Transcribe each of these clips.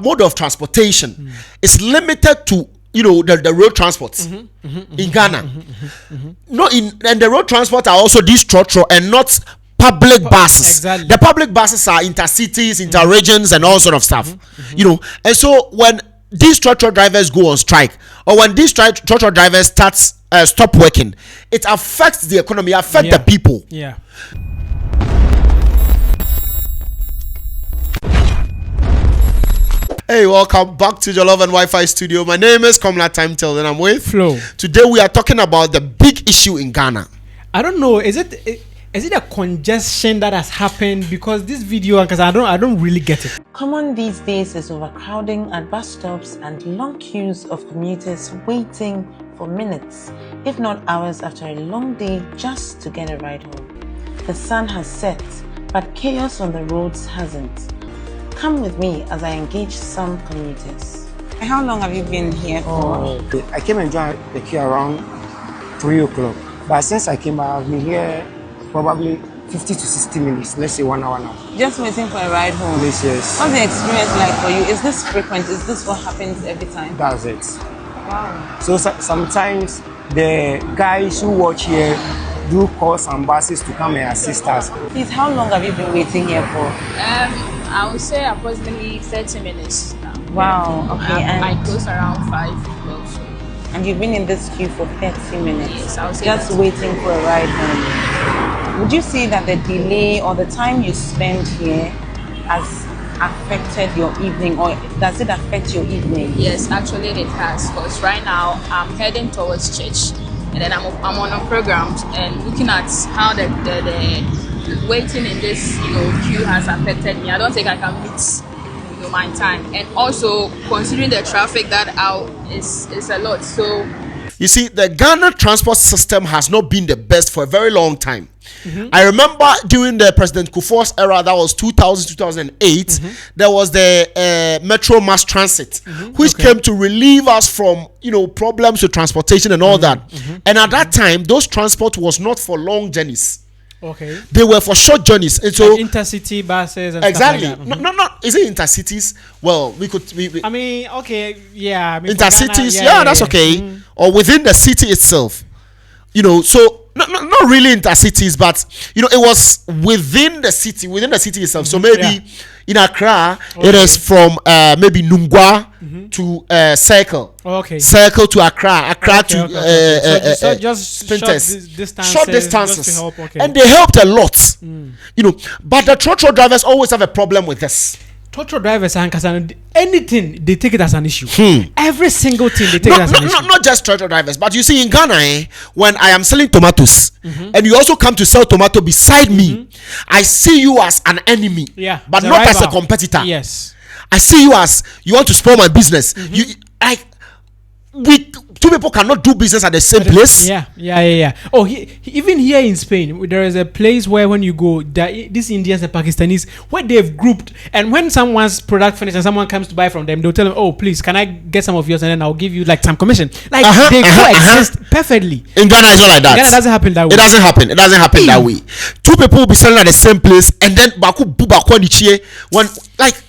mode of transportation is limited to the road transport in Ghana. No, and the road transport are also these trotro and not public buses. Exactly. The public buses are intercities, interregions, and all sort of stuff. And so when these trotro drivers go on strike, or when these trotro drivers stop working, it affects the economy, affects the people. Yeah. Hey, welcome back to Jollof and Wi-Fi studio. My name is Komla Timetel and I'm with Flo. Today we are talking about the big issue in Ghana. I don't know. Is it a congestion that has happened? Because this video, because I don't really get it. Common these days is overcrowding at bus stops and long queues of commuters waiting for minutes, if not hours, after a long day just to get a ride home. The sun has set, but chaos on the roads hasn't. Come with me as I engage some commuters. How long have you been here for? I came and joined the queue around 3 o'clock. But since I came, I've been here probably 50 to 60 minutes, let's say 1 hour now. Just waiting for a ride home? Yes. What's the experience like for you? Is this frequent? Is this what happens every time? That's it. Wow. So sometimes the guys who watch here do call some buses to come and assist us. Please, how long have you been waiting here for? I would say approximately 30 minutes now. Wow, okay. And I close around 5 o'clock. So. And you've been in this queue for 30 minutes? Yes, I would say just waiting for a ride home. Would you say that the delay or the time you spend here has affected your evening, or does it affect your evening? Yes, actually it has, because right now I'm heading towards church, and then I'm on a program and looking at how the waiting in this queue has affected me. I don't think I can meet my time, and also considering the traffic that out is a lot. So you see, the Ghana transport system has not been the best for a very long time. I remember during the President Kufuor's era, that was 2008, there was the Metro Mass Transit, which came to relieve us from problems with transportation and all that. And at that time, those transport was not for long journeys. Okay. They were for short journeys, and so like intercity buses and exactly. Stuff like that. No. Is it intercities? Well, we could. I mean, okay, yeah. I mean, intercities, Ghana, that's okay. Or within the city itself, so not really intercities, but it was within the city itself. So maybe in Accra, it is from maybe Nungwa to Circle. Okay. Circle to Accra to so just short distances, just to help, and they helped a lot. But the trotro drivers always have a problem with this. Trotro drivers and anything they take it as an issue. Every single thing they take it as an issue. Not just trotro drivers, but you see in Ghana, when I am selling tomatoes, and you also come to sell tomato beside me, I see you as an enemy, but not as a competitor. Yes, I see you as you want to spoil my business. Two people cannot do business at the same place. Yeah. Oh, even here in Spain, there is a place where when you go, these Indians and Pakistanis, where they've grouped, and when someone's product finishes and someone comes to buy from them, they'll tell them, "Oh, please, can I get some of yours, and then I'll give you like some commission." Like they coexist perfectly. In Ghana, it's not like that. In Ghana, it doesn't happen that way. It doesn't happen that way. Two people will be selling at the same place, and then one like.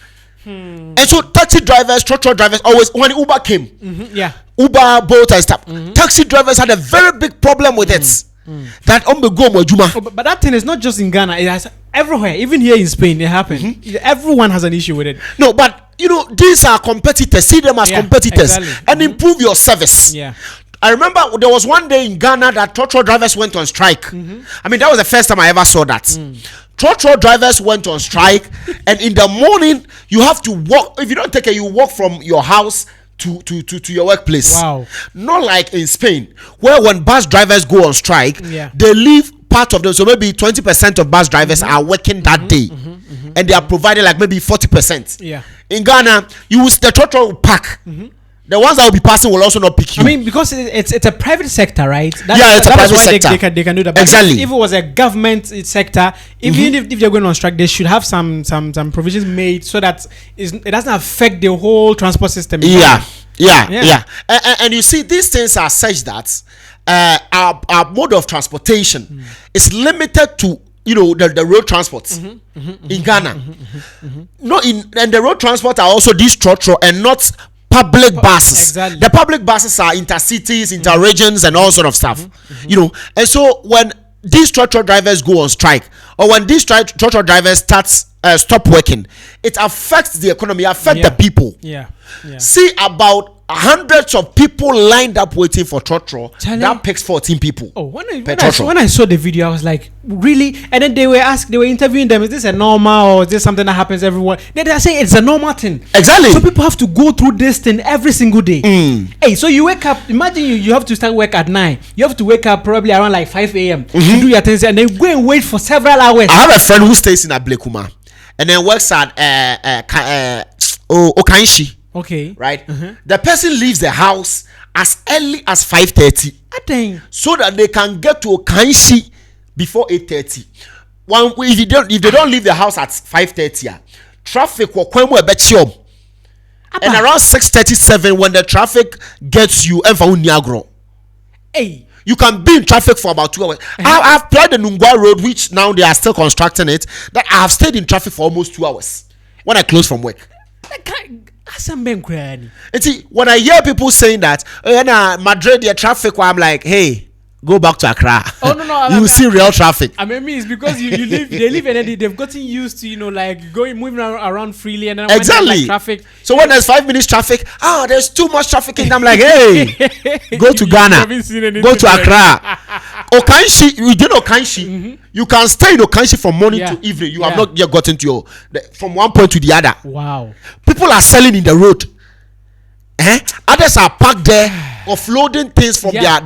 And so taxi drivers, trotro drivers, always when Uber came, Uber, Bolt and stuff, taxi drivers had a very big problem with it. That but that thing is not just in Ghana; it has everywhere. Even here in Spain, it happened. Everyone has an issue with it. No, but these are competitors. See them as competitors, and improve your service. Yeah. I remember there was one day in Ghana that trotro drivers went on strike. I mean, that was the first time I ever saw that. Trotro drivers went on strike, and in the morning you have to walk. If you don't take it, you walk from your house to your workplace. Wow. Not like in Spain, where when bus drivers go on strike, they leave part of them. So maybe 20% of bus drivers are working that day, and they are providing like maybe 40%. Yeah. In Ghana, the trotro will pack. The ones that will be passing will also not pick you. I mean, because it's a private sector, right? It's a private sector. They can do that. But exactly. If it was a government sector, even if they're going on strike, they should have some provisions made so that it doesn't affect the whole transport system. Yeah. And you see, these things are such that our mode of transportation is limited to the road transport in Ghana. No, and the road transport are also these trotro and not public buses. Exactly. The public buses are intercities, interregions, and all sort of stuff. And so when these trotro drivers go on strike, or when these trotro drivers stop working, it affects the economy, the people. See about hundreds of people lined up waiting for trotro. That picks 14 people. When I saw the video, I was like, really? And then they were interviewing them, is this a normal or is this something that happens everywhere? Then they are saying it's a normal thing. Exactly. So people have to go through this thing every single day. Hey, so you wake up, imagine you have to start work at 9. You have to wake up probably around like 5 a.m. to do your things, and then go and wait for several hours. I have a friend who stays in Ablekuma and then works at Okanshi. Okay. Right? The person leaves the house as early as 5:30. So that they can get to Okanshi before 8:30. If they don't leave the house at 5:30, traffic will come and around 6:37 when the traffic gets you you can be in traffic for about 2 hours. I've played the Nungwa Road, which now they are still constructing it, that I have stayed in traffic for almost 2 hours when I close from work. And see, when I hear people saying that, Madrid, the traffic, I'm like, hey, go back to Accra. Oh no, you will see real traffic. I mean, it's because they live and then they've gotten used to like moving around freely, and then exactly when traffic. So when there's 5 minutes traffic, there's too much traffic, and I'm like, hey, go to Ghana, go to Accra. Okanshi, you did Okanshi. You can stay in Okanshi from morning to evening. You have not yet gotten to from one point to the other. Wow. People are selling in the road. Others are parked there, offloading things from their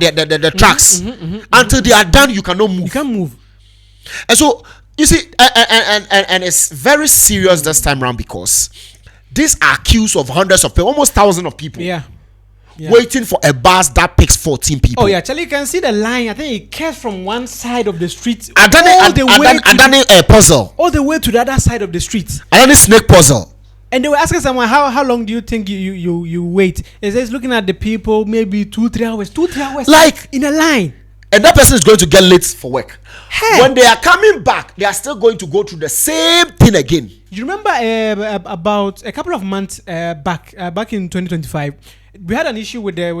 trucks. Until they are done, you cannot move. You can't move. And so you see, and it's very serious this time around, because these are queues of hundreds of people, almost thousands of people. Waiting for a bus that picks 14 people. Oh yeah, actually you can see the line. I think it curves from one side of the street all the way to the other side of the street. And then snake puzzle. And they were asking someone, how long do you think you wait? It says looking at the people, maybe 2-3 hours. 2-3 hours like in a line. And that person is going to get late for work. Hey. When they are coming back, they are still going to go through the same thing again. You remember about a couple of months back in 2025, we had an issue with the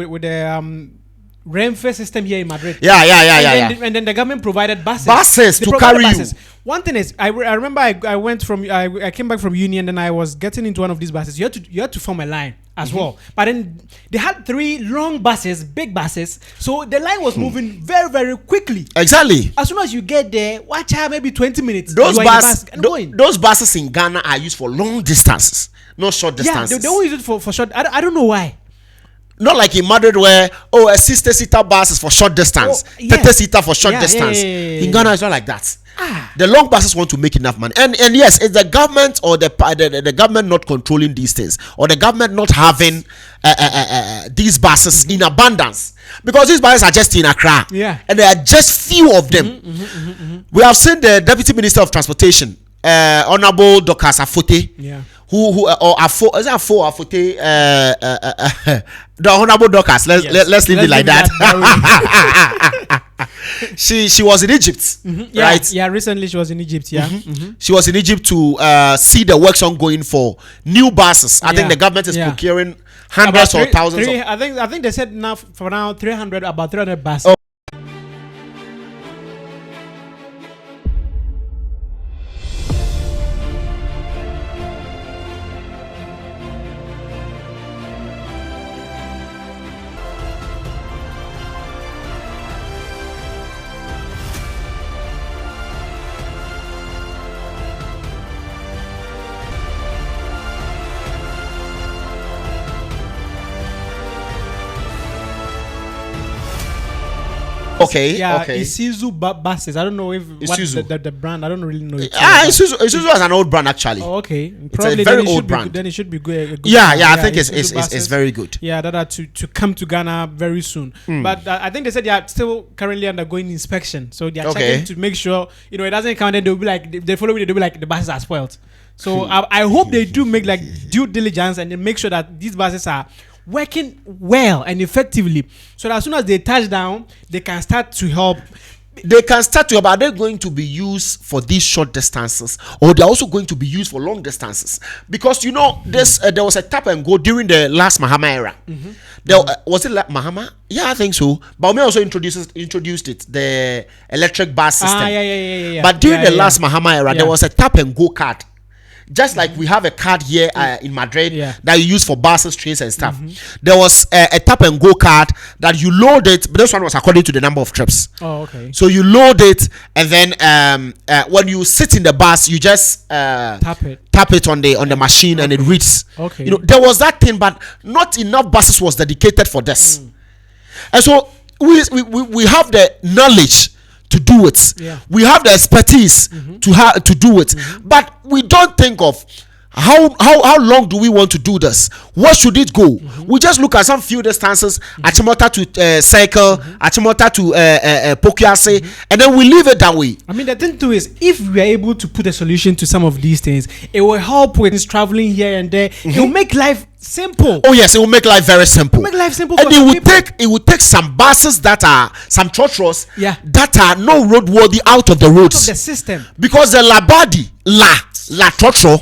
Renfe system here in Madrid. And then the government provided buses to carry you. One thing is, I remember I came back from uni, and then I was getting into one of these buses. You had to form a line as well. But then they had 3 long buses, big buses. So the line was moving very, very quickly. Exactly. As soon as you get there, watch out, maybe 20 minutes. Those buses in Ghana are used for long distances, not short distances. Yeah, they don't use it for short. I don't know why. Not like in Madrid where a 60-seater bus is for short distance, 30-seater for short distance. In Ghana, it's not like that. The long buses want to make enough money, and yes, it's the government or the government not controlling these things, or the government not having these buses in abundance, because these buses are just in Accra, and there are just few of them. We have seen the Deputy Minister of Transportation, Honorable Dokas Afote, who or Afo, is it Afo or Afote? The Honorable Dokas. Let's leave it like that. She was in Egypt, right? Yeah, recently she was in Egypt. She was in Egypt to see the works ongoing for new buses. I think the government is procuring hundreds or thousands. I think they said for now about 300 buses. Okay. Isuzu buses. I don't know if the brand. I don't really know. Isuzu is an old brand actually. Oh, okay. Probably it's a very old brand. Then it should be good. I think it's very good. Yeah, that are to come to Ghana very soon. But I think they said they are still currently undergoing inspection, so they are checking to make sure it doesn't come. Then they'll be like they follow it. They'll be like the buses are spoiled. So I hope they do make like due diligence and they make sure that these buses are working well and effectively, so that as soon as they touch down, they can start to help they can start to, but they're going to be used for these short distances, or they're also going to be used for long distances. Because this there was a tap and go during the last Mahama era. There was it Mahama? Yeah, I think so. But we also introduced it, the electric bus system. Yeah. But during the last Mahama era, there was a tap and go card. Just like we have a card here in Madrid that you use for buses, trains, and stuff. There was a tap and go card that you load it, but this one was according to the number of trips. Oh, okay. So you load it, and then when you sit in the bus, you just tap it on the machine, and it reads. Okay. There was that thing, but not enough buses was dedicated for this. And so we have the knowledge to do it. We have the expertise to do it, but we don't think of how long do we want to do this? Where should it go? We just look at some few distances, Achimota to cycle, Achimota to Pokiase, and then we leave it that way. I mean, the thing too is, if we are able to put a solution to some of these things, it will help with traveling here and there. It will make life simple. Oh yes, it will make life very simple. Make life simple, and it will take some buses that are some trotros that are not roadworthy out of the roads, out of the system, because the labadi la trotro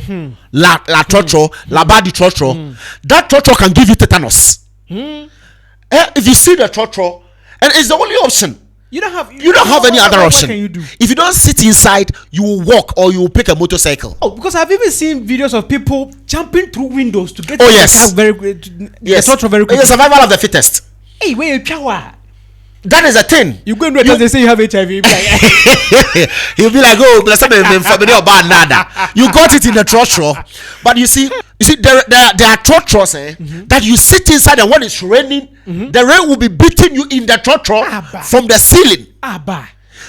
labadi trotro, that trotro can give you tetanus. If you see the trotro, and it's the only option. You don't have any other option. What can you do? If you don't sit inside, you will walk or you will pick a motorcycle. Oh, because I've even seen videos of people jumping through windows to get the car very quickly. It's the survival of the fittest. Hey, where you power? That is a thing. You go into they say you have HIV. He'll be like, oh, bless me, you got it in the trotro. But you see, there are trotros that you sit inside, and when it's raining, the rain will be beating you in the trotro from the ceiling.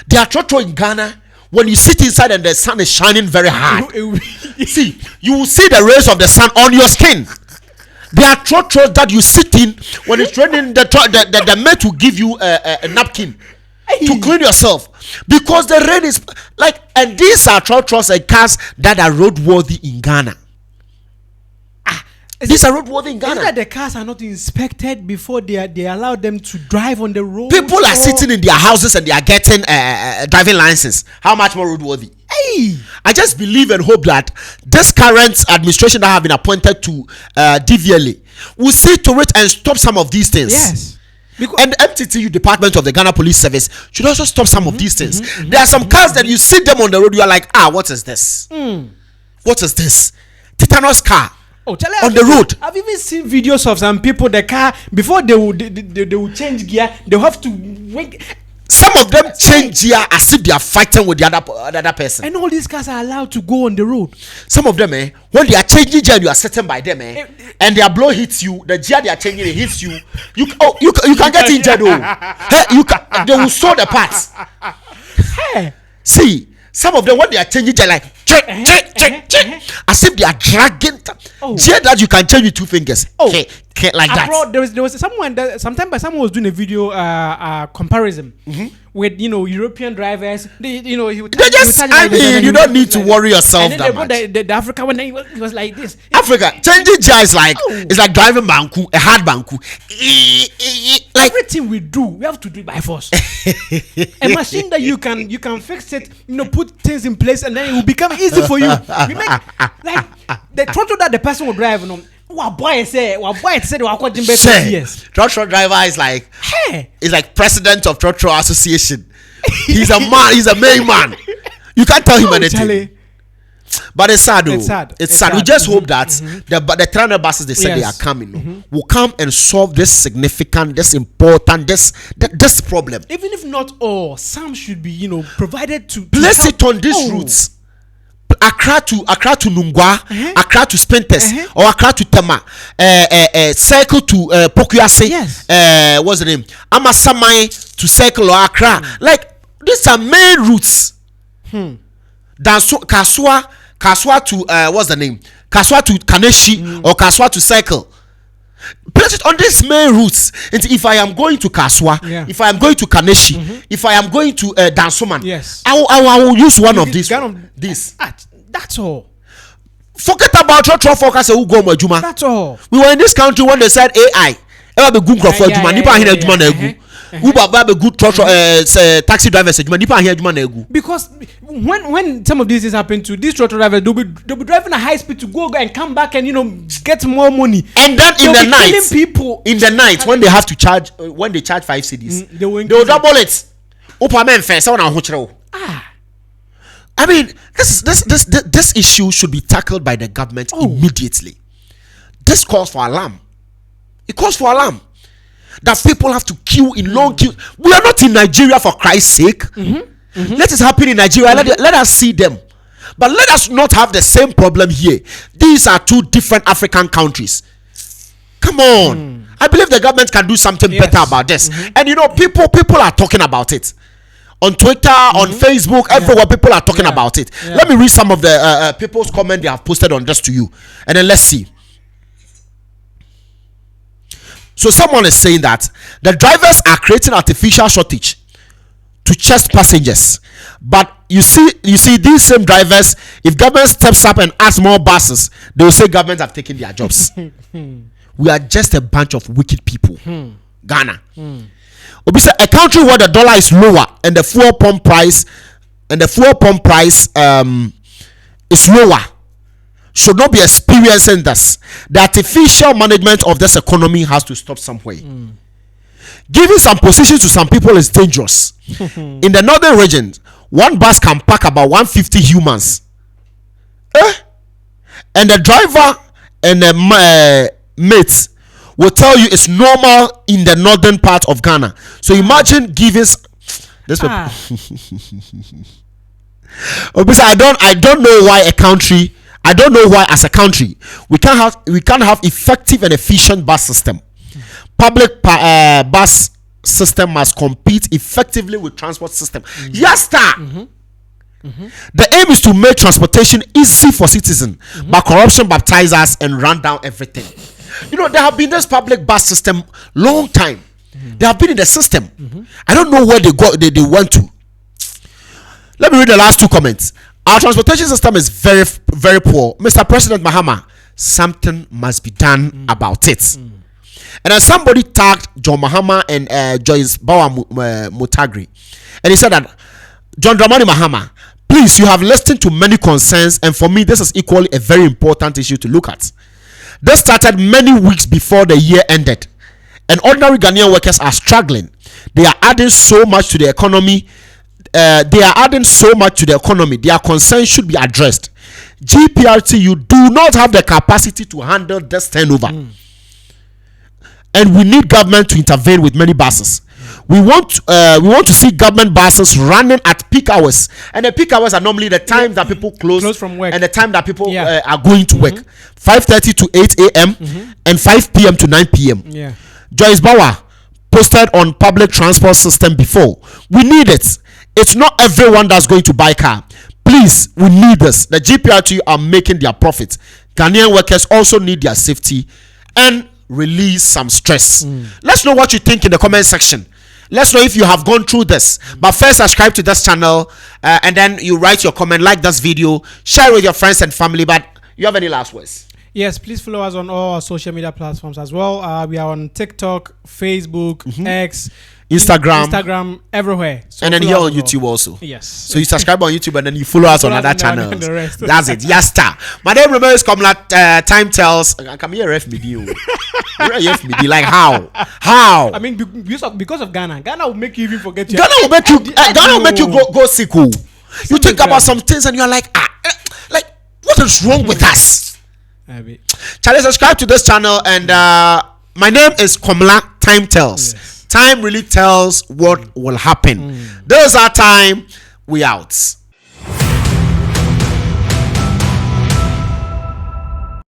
There are trotro in Ghana. When you sit inside and the sun is shining very hard, see, you will see the rays of the sun on your skin. There are trotros that you sit in when it's raining. The mate will give you a napkin to clean yourself, because the rain is like. And these are trotros and cars that are roadworthy in Ghana. These are roadworthy in Ghana. Is that the cars are not inspected before they allow them to drive on the road? People are sitting in their houses and they are getting driving license. How much more roadworthy? I just believe and hope that this current administration that have been appointed to DVLA will see to it and stop some of these things. Yes. And the MTTU Department of the Ghana Police Service should also stop some of these things. There are some cars that you see them on the road, you are like, what is this? What is this? Tetanus car. On the road. I've even seen videos of some people, the car, before they will change gear, they'll have to wait. Some of them change gear as if they are fighting with the other person. And all these cars are allowed to go on the road. Some of them, when they are changing gear, you are sitting by them, and their blow hits you. The gear they are changing, it hits you. You can get injured, though. They will sew the parts. See, some of them, when they are changing gear, like check, as if they are dragging gear that you can change with 2 fingers. Like that. There was someone that someone was doing a video comparison with European drivers. You don't need to worry yourself and that much. The Africa one, he was like this. Africa changing gear is like it's like driving banku, a hard banku. Like everything we do, we have to do it by force. A machine that you can fix it, put things in place, and then it will become easy for you. We make like the throttle that the person will drive. Trotro driver is like president of Trotro Association. He's a man. He's a main man. You can't tell him anything. But it's sad, though. It's sad. We just hope that the 300 buses they said they are coming will come and solve this significant, this important, this problem. Even if not all, some should be provided to place it on these routes. Accra to Nungwa, Accra to Spentes, or Accra to Tema, cycle to Pokuase. Yes. What's the name? Amasamai to cycle or Accra. Like these are main routes. Kaswa to what's the name? Kaswa to Kaneshi or Kaswa to cycle. Place it on these main routes. And if I am going to Kaswa, if I am going to Kaneshi, if I am going to Dansoman, I will use one of these. That's all. Forget about Trotro focus who go Majuma. That's all. We were in this country when they said AI. Uber ba be good taxi drivers adwuma nipa ahia adwuma na egu. Because when some of these things happen to these truck drivers, they'll be driving at high speed to go and come back and get more money. And then in the night, people in the night when they have to charge, when they charge 5 cedis, they will double it. I mean, this issue should be tackled by the government immediately. This calls for alarm. It calls for alarm that people have to queue in long queues. We are not in Nigeria, for Christ's sake. Let it happen in Nigeria. Let us see them. But let us not have the same problem here. These are two different African countries. Come on. I believe the government can do something better about this. And people are talking about it. On Twitter, on Facebook, everywhere people are talking about it. Let me read some of the people's comment they have posted on this to you. And then let's see. So someone is saying that the drivers are creating artificial shortage to chase passengers. But you see these same drivers, if government steps up and adds more buses, they will say government have taken their jobs. We are just a bunch of wicked people. Ghana. A country where the dollar is lower and the fuel pump price is lower should not be experiencing this. The artificial management of this economy has to stop somewhere. Giving some position to some people is dangerous. In the northern region, one bus can pack about 150 humans. And the driver and the mates will tell you it's normal in the northern part of Ghana. So imagine giving this. I don't know why I don't know why as a country we can't have effective and efficient bus system. Public bus system must compete effectively with transport system. Yes, sir. The aim is to make transportation easy for citizens, but corruption baptizes and run down everything. There have been this public bus system long time. They have been in the system. I don't know where they went to. Let me read the last two comments. Our transportation system is very, very poor. Mr. President Mahama, something must be done about it. And then somebody tagged John Mahama and Joyce Bawa Mutagri. And he said that, John Dramani Mahama, please, you have listened to many concerns, and for me, this is equally a very important issue to look at. This started many weeks before the year ended, and ordinary Ghanaian workers are struggling. They are adding so much to the economy. Their concerns should be addressed. GPRT, you do not have the capacity to handle this turnover, and we need government to intervene with many buses. We want to see government buses running at peak hours, and the peak hours are normally the time that people close from work, and the time that people are going to work, 5:30 to 8 a.m. and 5 p.m. to 9 p.m. Joyce Bauer posted on public transport system before. We need it. It's not everyone that's going to buy car. Please, we need this. The GPRT are making their profit. Ghanaian workers also need their safety and release some stress. Let's know what you think in the comment section. Let's know if you have gone through this. But first, subscribe to this channel, and then you write your comment, like this video, share it with your friends and family. But you have any last words? Yes, please follow us on all our social media platforms as well. We are on TikTok, Facebook, X, Instagram, everywhere. So and then here on YouTube also. Yes. So you subscribe on YouTube and then you follow us on other channels. That's it. Yes, star. My name remains Komla. Time tells. Come here, ref me. Like how? I mean, because of Ghana. Ghana will make you even forget. Ghana will make you go sick. You think about some things and you're like, like what is wrong with us? Charlie, subscribe to this channel, and my name is Komla. Time tells. Time really tells what will happen. Those are time. We out.